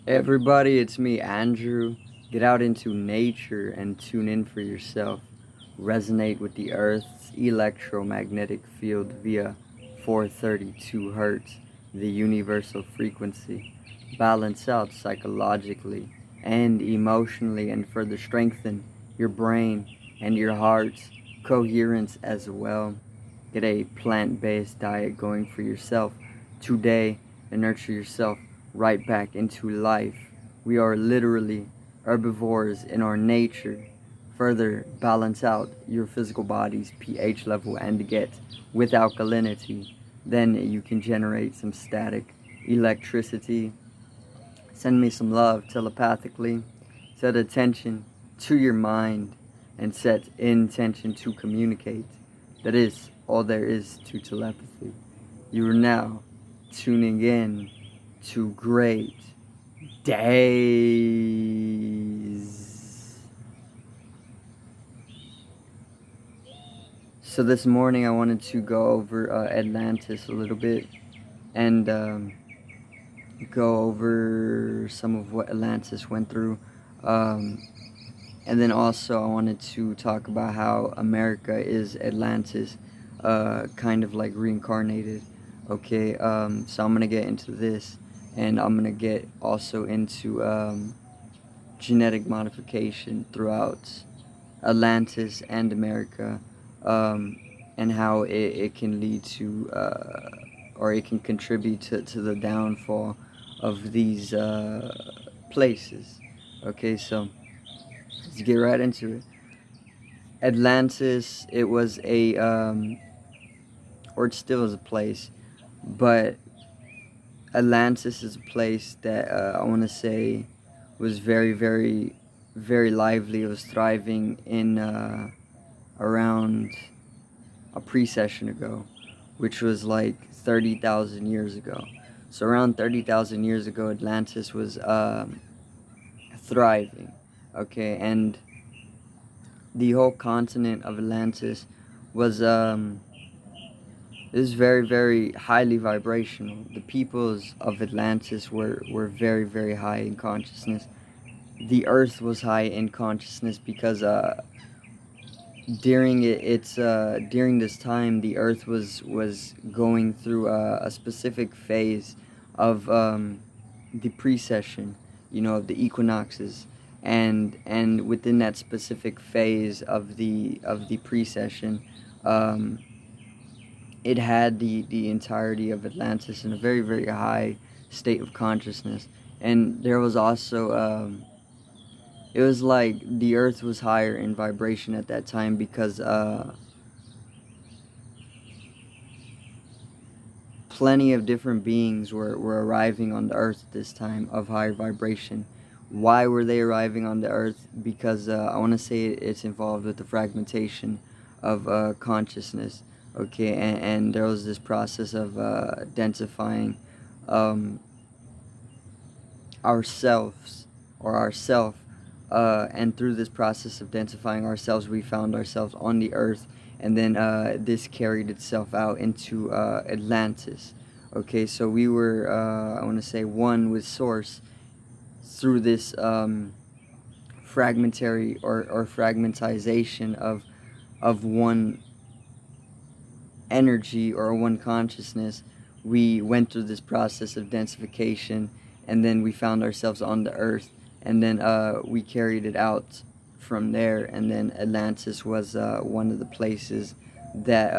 Hey everybody, it's me, Andrew. Get out into nature and tune in for yourself. Resonate with the Earth's electromagnetic field via 432 Hertz, the universal frequency. Balance out psychologically and emotionally, and further strengthen your brain and your heart's coherence as well. Get a plant based diet going for yourself today and nurture yourself right back into life. We are literally herbivores in our nature. Further balance out your physical body's pH level and get with alkalinity. Then you can generate some static electricity. Send me some love telepathically. Set attention to your mind and set intention to communicate. That is all there is to telepathy. You are now tuning in to great days. So this morning I wanted to go over Atlantis a little bit and go over some of what Atlantis went through. Um, and then also I wanted to talk about how America is Atlantis, kind of like reincarnated. Okay, so I'm gonna get into this, and I'm gonna get also into genetic modification throughout Atlantis and America, um, and how it can lead to, or it can contribute to the downfall of these places. Okay, so let's get right into it. Atlantis, it was a, or it still is a place, but Atlantis is a place that I want to say was very, very, very lively. It was thriving in around a precession ago, which was like 30,000 years ago. So around 30,000 years ago, Atlantis was thriving. Okay, and the whole continent of Atlantis was is very, very highly vibrational. The peoples of Atlantis were very, very high in consciousness. The earth was high in consciousness because during this time the earth was going through a specific phase of the precession, of the equinoxes, and within that specific phase of the precession, um, it had the entirety of Atlantis in a very, very high state of consciousness. And there was also, it was like the earth was higher in vibration at that time because plenty of different beings were arriving on the earth at this time of higher vibration. Why were they arriving on the earth? Because I want to say it's involved with the fragmentation of consciousness. Okay, and there was this process of identifying um, ourselves or ourself, and through this process of identifying ourselves, we found ourselves on the earth, and then this carried itself out into Atlantis. Okay, so we were, I want to say, one with Source through this fragmentary or fragmentization of one energy or one consciousness. We went through this process of densification, and then we found ourselves on the earth, and then we carried it out from there, and then Atlantis was one of the places that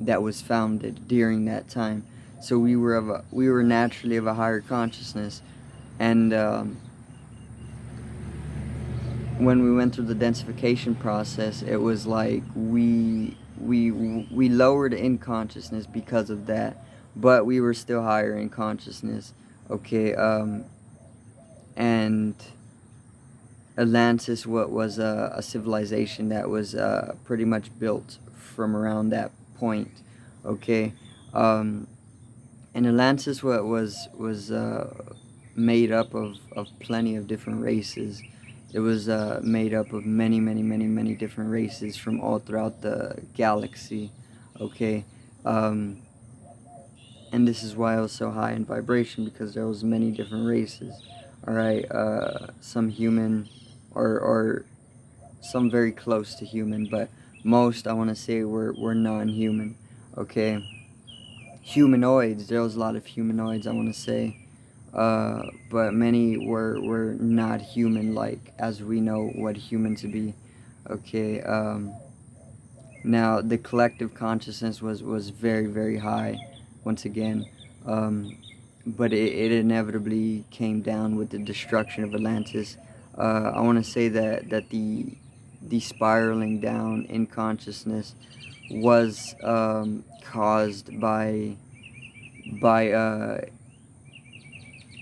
that was founded during that time. So we were naturally of a higher consciousness, and when we went through the densification process, it was like we lowered in consciousness because of that, but we were still higher in consciousness. Okay, and Atlantis, what was a civilization that was pretty much built from around that point. Okay, um, and Atlantis, what was made up of plenty of different races. It was made up of many, many, many, many different races from all throughout the galaxy. Okay, um, and this is why it was so high in vibration, because there was many different races. All right, some human, or some very close to human, but most, I want to say, were non-human. Okay, humanoids. There was a lot of humanoids, I want to say, but many were not human, like as we know what human to be. Okay, now the collective consciousness was very, very high, once again, um, but it inevitably came down with the destruction of Atlantis. I want to say that the spiraling down in consciousness was caused by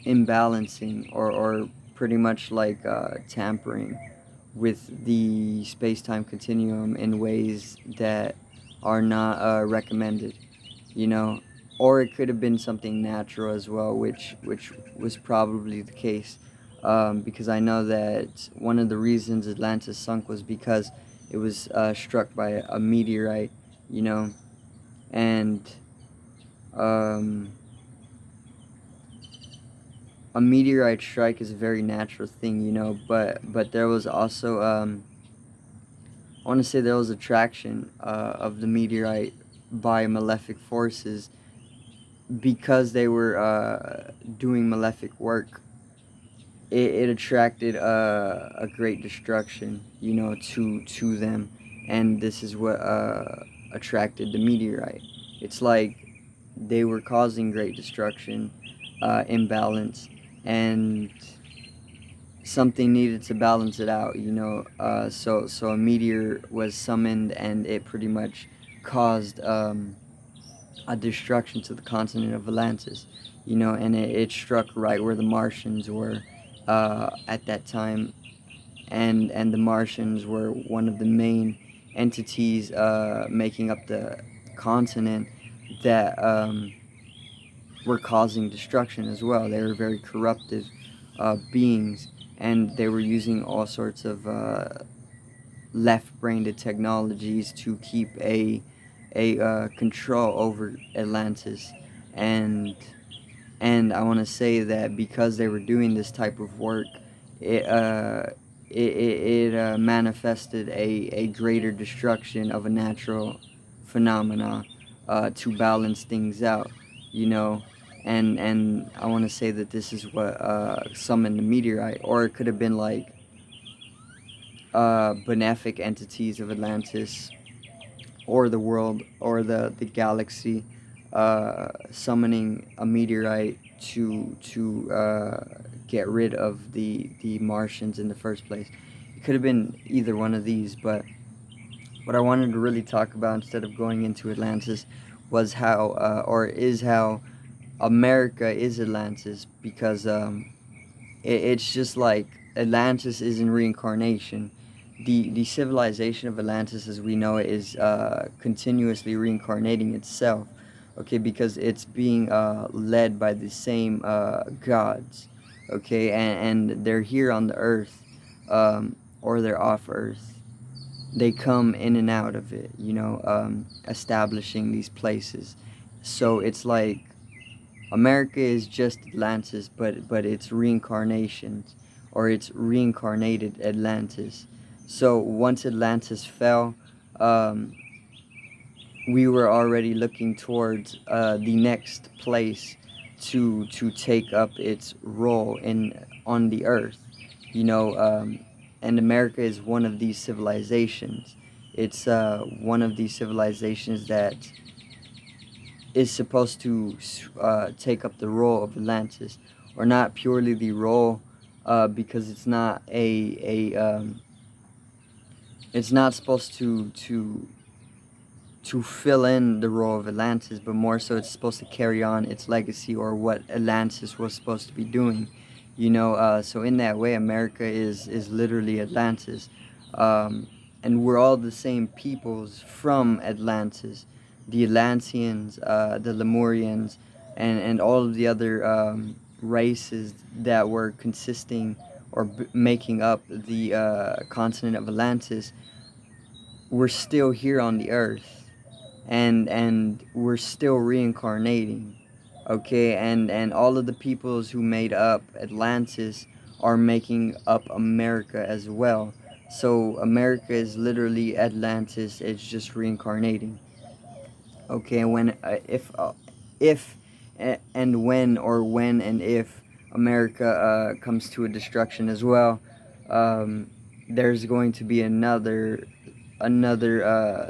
imbalancing, or pretty much like tampering with the space-time continuum in ways that are not recommended, you know. Or it could have been something natural as well, which was probably the case, because I know that one of the reasons Atlantis sunk was because it was struck by a meteorite, you know. And um, a meteorite strike is a very natural thing, you know. But there was also I want to say there was attraction of the meteorite by malefic forces, because they were doing malefic work. It attracted a great destruction, you know, to them, and this is what attracted the meteorite. It's like they were causing great destruction, imbalance, and something needed to balance it out, you know. So a meteor was summoned, and it pretty much caused a destruction to the continent of Atlantis, you know, and it struck right where the Martians were at that time, and the Martians were one of the main entities making up the continent that were causing destruction as well. They were very corruptive beings, and they were using all sorts of left-brained technologies to keep a control over Atlantis. And and I want to say that because they were doing this type of work, it manifested a greater destruction of a natural phenomena to balance things out, you know. And I want to say that this is what summoned the meteorite, or it could have been like benefic entities of Atlantis, or the world, or the galaxy, summoning a meteorite to get rid of the Martians in the first place. It could have been either one of these, but what I wanted to really talk about, instead of going into Atlantis, was how how America is Atlantis, because it's just like Atlantis is in reincarnation. The civilization of Atlantis, as we know it, is continuously reincarnating itself. Okay, because it's being led by the same gods. Okay, and they're here on the earth, or they're off earth. They come in and out of it, you know, establishing these places. So it's like America is just Atlantis, but it's reincarnations, or it's reincarnated Atlantis. So once Atlantis fell, um, we were already looking towards the next place to take up its role in on the earth, you know. And America is one of these civilizations. It's one of these civilizations that is supposed to take up the role of Atlantis, or not purely the role, because it's not it's not supposed to fill in the role of Atlantis, but more so it's supposed to carry on its legacy, or what Atlantis was supposed to be doing, you know. So in that way, America is literally Atlantis, and we're all the same peoples from Atlantis, the Atlanteans, the Lemurians, and all of the other races that were consisting, or making up the continent of Atlantis. We're still here on the earth, and we're still reincarnating. Okay, and all of the peoples who made up Atlantis are making up America as well. So America is literally Atlantis. It's just reincarnating. Okay, and when if and when, or when and if America comes to a destruction as well, um, there's going to be another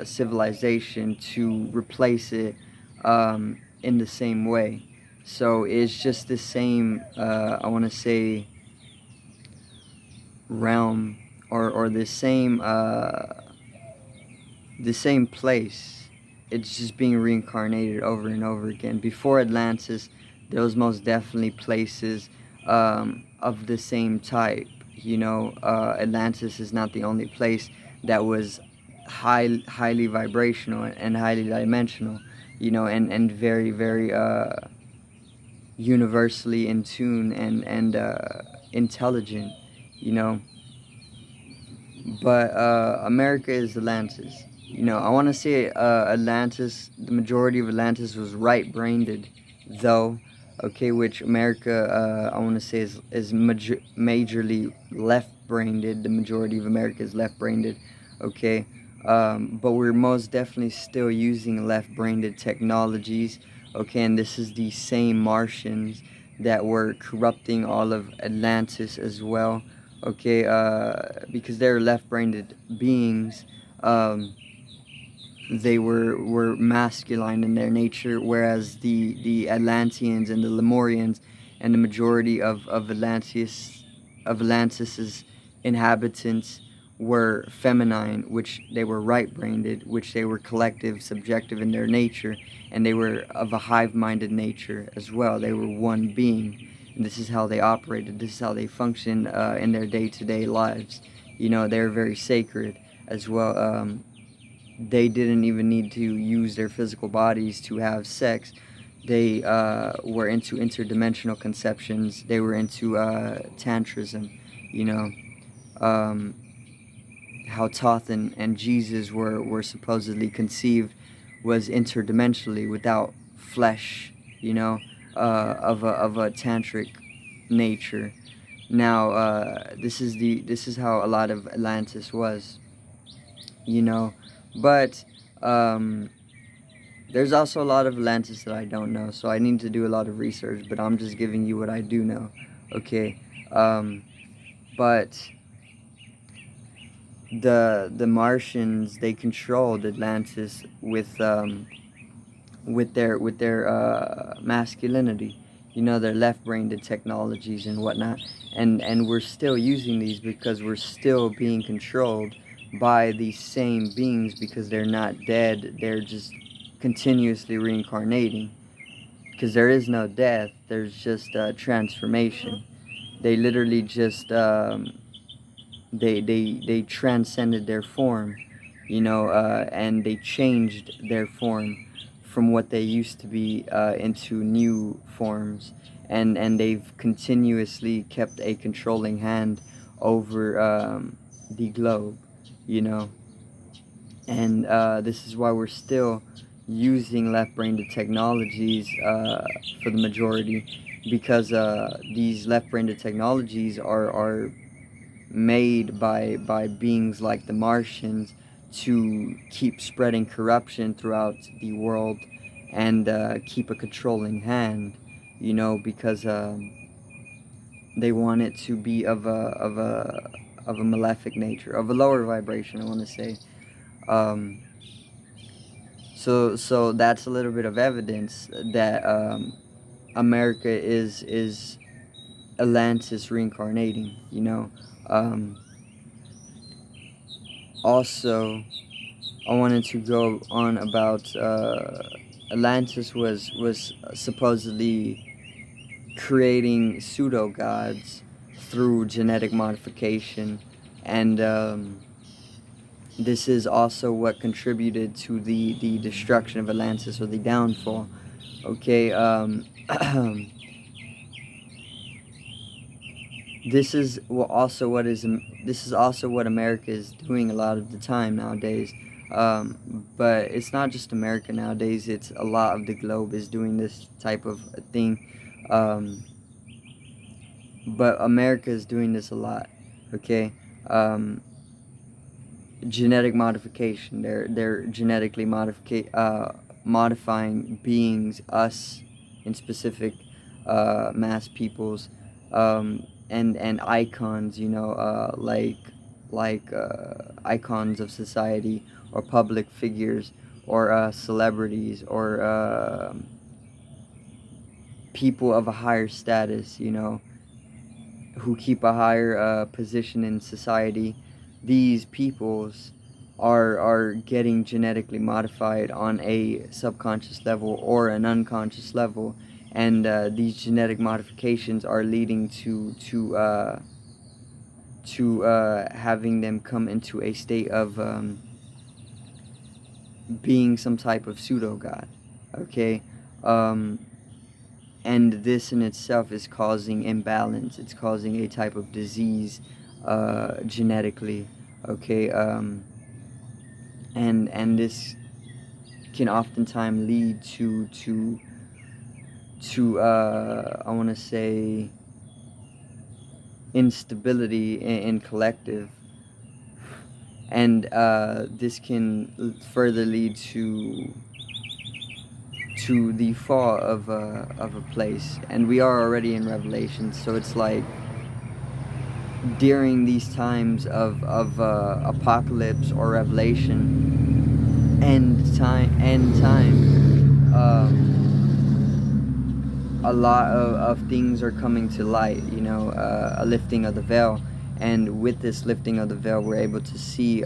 civilization to replace it, in the same way. So it's just the same, I want to say, realm, or the same place. It's just being reincarnated over and over again. Before Atlantis, there was most definitely places, of the same type. Atlantis is not the only place that was highly vibrational and highly dimensional. And very, very universally in tune and intelligent. You know, but America is Atlantis. I want to say Atlantis. The majority of Atlantis was right-brained, though. Okay, which America, I want to say, is majorly left-brained. The majority of America is left-brained. Okay, but we're most definitely still using left-brained technologies. Okay, and this is the same Martians that were corrupting all of Atlantis as well. Okay, because they're left-brained beings. They were masculine in their nature, whereas the Atlanteans and the Lemurians and the majority of Atlantis's inhabitants were feminine, which they were right-brained, which they were collective, subjective in their nature, and they were of a hive-minded nature as well. They were one being, and this is how they operated. This is how they functioned in their day-to-day lives. They're very sacred as well. They didn't even need to use their physical bodies to have sex. They were into interdimensional conceptions. They were into tantrism. You know, um, how Thoth and Jesus were supposedly conceived was interdimensionally, without flesh. Of a tantric nature. Now, this is how a lot of Atlantis was. You know, but um, there's also a lot of Atlantis that I don't know, so I need to do a lot of research, but I'm just giving you what I do know. Okay, but the Martians, they controlled Atlantis with their masculinity. Their left-brained technologies and whatnot, and we're still using these because we're still being controlled by these same beings, because they're not dead. They're just continuously reincarnating, because there is no death. There's just transformation. They literally just they transcended their form, and they changed their form from what they used to be into new forms, and they've continuously kept a controlling hand over the globe, you know, and this is why we're still using left-brained technologies for the majority, because these left-brained technologies are made by beings like the Martians to keep spreading corruption throughout the world, and keep a controlling hand, because they want it to be of a malefic nature, of a lower vibration, I want to say. Um, so that's a little bit of evidence that America is Atlantis reincarnating, Um, Also, I wanted to go on about Atlantis was supposedly creating pseudo gods through genetic modification, and this is also what contributed to the destruction of Atlantis, or the downfall. Okay, this is also what America is doing a lot of the time nowadays. But it's not just America nowadays. It's a lot of the globe is doing this type of thing. Um, but America is doing this a lot. Okay. Um, Genetic modification. They're genetically modifying beings, us in specific, mass peoples, and icons. Icons of society, or public figures, or celebrities, or people of a higher status. Who keep a higher position in society. These peoples are getting genetically modified on a subconscious level or an unconscious level, and these genetic modifications are leading to having them come into a state of being some type of pseudo god. Okay. um, and this in itself is causing imbalance. It's causing a type of disease, genetically. Okay. And this can oftentimes lead to I want to say instability in collective, and this can further lead to the fall of a place. And we are already in Revelation, so it's like during these times of apocalypse or revelation, end time, a lot of things are coming to light, a lifting of the veil. And with this lifting of the veil, we're able to see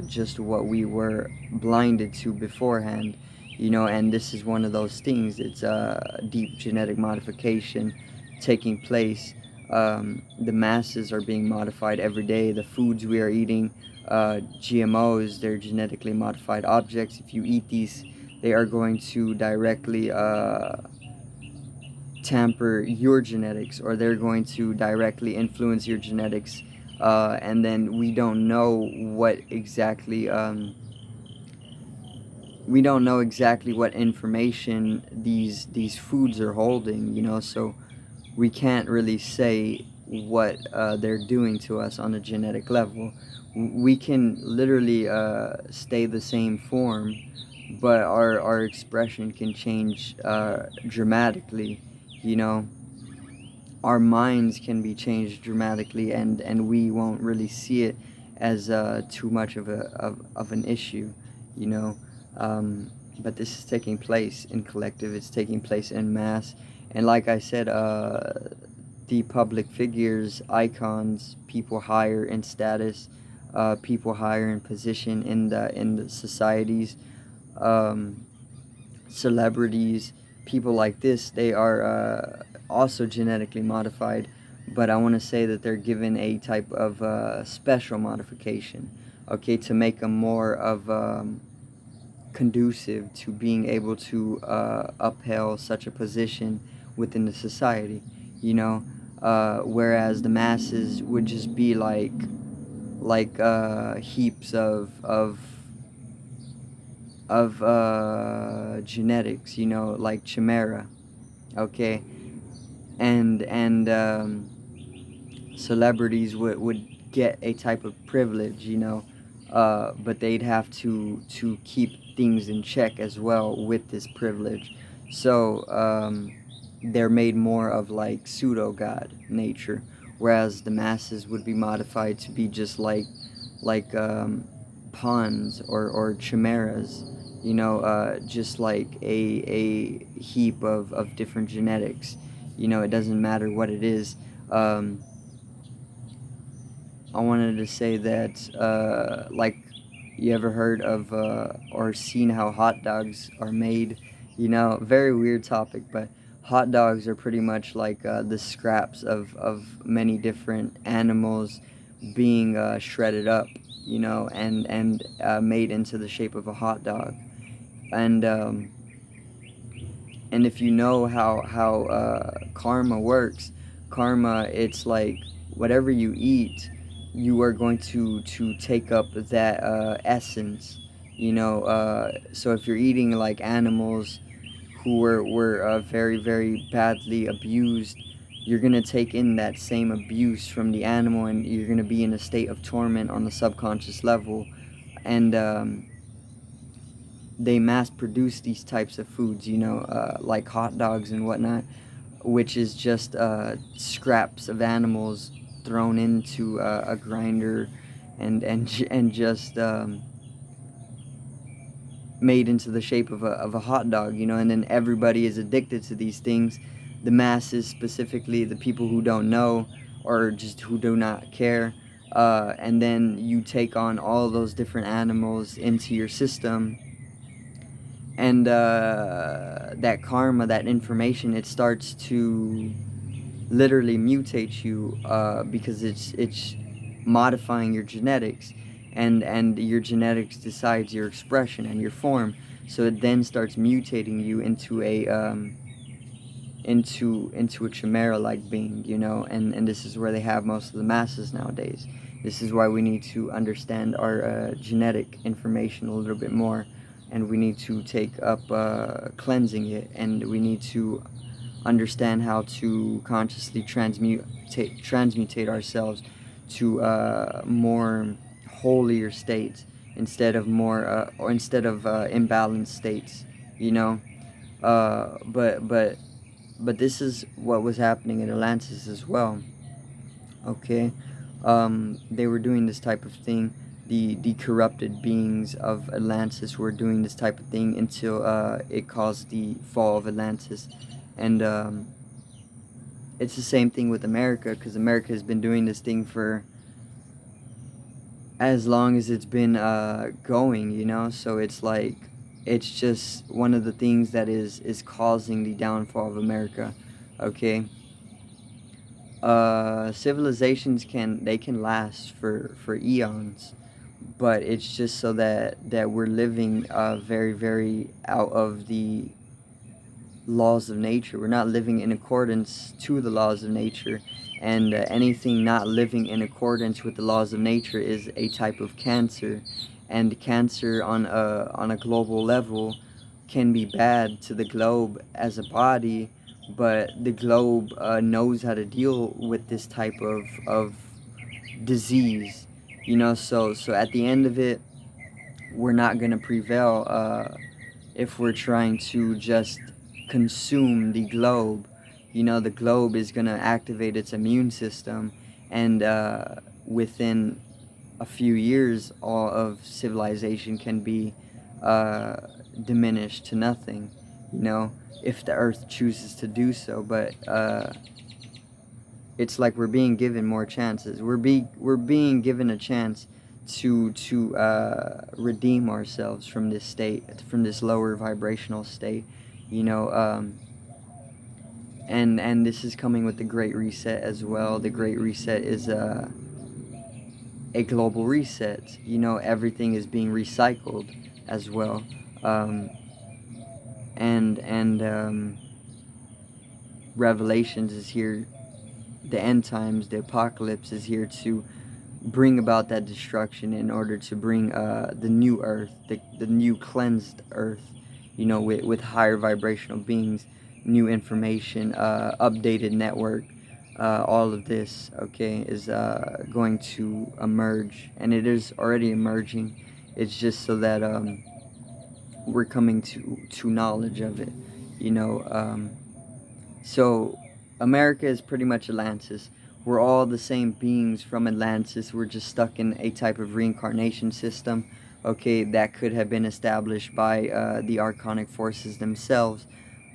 just what we were blinded to beforehand. And this is one of those things. It's deep genetic modification taking place. The masses are being modified every day. The foods we are eating, GMOs, they're genetically modified objects. If you eat these, they are going to directly tamper your genetics, or they're going to directly influence your genetics. And then we don't know exactly what information these foods are holding, so we can't really say what they're doing to us on a genetic level. We can literally stay the same form, but our expression can change dramatically. you know our minds can be changed dramatically, and we won't really see it as too much of an issue. you know but this is taking place in collective. It's taking place in mass. And like I said, the public figures, icons, people higher in status, people higher in position in the societies, um, celebrities, people like this, they are also genetically modified, but I want to say that they're given a type of special modification, okay, to make them more of conducive to being able to upheld such a position within the society, whereas the masses would just be like heaps of genetics, like chimera, okay, and celebrities would get a type of privilege, but they'd have to keep things in check as well with this privilege. So they're made more of like pseudo god nature, whereas the masses would be modified to be just like pawns or chimeras, just like a heap of different genetics. It doesn't matter what it is. I wanted to say that, like, you ever heard of or seen how hot dogs are made? Very weird topic, but hot dogs are pretty much like the scraps of many different animals being shredded up, and made into the shape of a hot dog. And if you know how karma works, karma, it's like whatever you eat, you are going to take up that essence. So if you're eating like animals who were very, very badly abused, you're going to take in that same abuse from the animal, and you're going to be in a state of torment on the subconscious level. And they mass produce these types of foods, like hot dogs and whatnot, which is just scraps of animals thrown into a grinder, and just made into the shape of a hot dog, and then everybody is addicted to these things. The masses, specifically the people who don't know or just who do not care, and then you take on all those different animals into your system, and that karma, that information, it starts to literally mutate you, because it's modifying your genetics, and your genetics decides your expression and your form. So it then starts mutating you into a chimera like being, and this is where they have most of the masses nowadays. This is why we need to understand our genetic information a little bit more, and we need to take up cleansing it, and we need to understand how to consciously transmutate ourselves to more holier states, instead of imbalanced states, you know. But this is what was happening in Atlantis as well. Okay, they were doing this type of thing. The corrupted beings of Atlantis were doing this type of thing until it caused the fall of Atlantis. And it's the same thing with America, because America has been doing this thing for as long as it's been going, so it's like, it's just one of the things that is causing the downfall of America. Okay, civilizations can last for eons, but it's just so that we're living very, very out of the laws of nature. We're not living in accordance to the laws of nature, and anything not living in accordance with the laws of nature is a type of cancer. And cancer on a global level can be bad to the globe as a body, but the globe knows how to deal with this type of disease, so at the end of it, we're not going to prevail if we're trying to just consume the globe. The globe is going to activate its immune system, and within a few years, all of civilization can be diminished to nothing, if the earth chooses to do so. But it's like we're being given more chances. We're being given a chance to redeem ourselves from this state, from this lower vibrational state, and this is coming with the Great Reset as well. The Great Reset is a global reset. Everything is being recycled as well, and Revelations is here. The end times, the apocalypse is here to bring about that destruction in order to bring the new earth, the new cleansed earth, with higher vibrational beings, new information, updated network. All of this, okay, is going to emerge, and it is already emerging. It's just so that we're coming to knowledge of it, so America is pretty much Atlantis. We're all the same beings from Atlantis. We're just stuck in a type of reincarnation system, okay, that could have been established by the archonic forces themselves.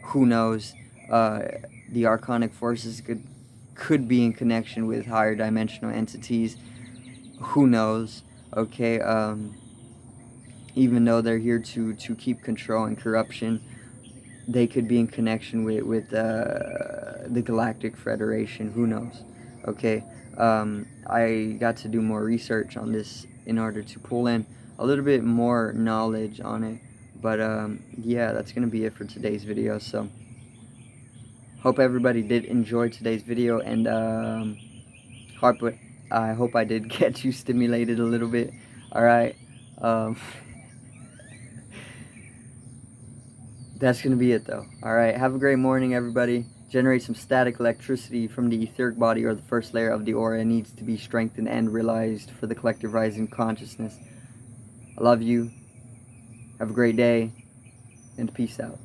Who knows? The archonic forces could be in connection with higher dimensional entities. Who knows? Okay, even though they're here to keep control and corruption, they could be in connection with the Galactic Federation. Who knows? Okay, I got to do more research on this in order to pull in a little bit more knowledge on it. But yeah, that's gonna be it for today's video. So hope everybody did enjoy today's video, and I hope I did get you stimulated a little bit. All right. Um, That's going to be it, though. All right. Have a great morning, everybody. Generate some static electricity from the etheric body or the first layer of the aura. It needs to be strengthened and realized for the collective rising consciousness. I love you. Have a great day, and peace out.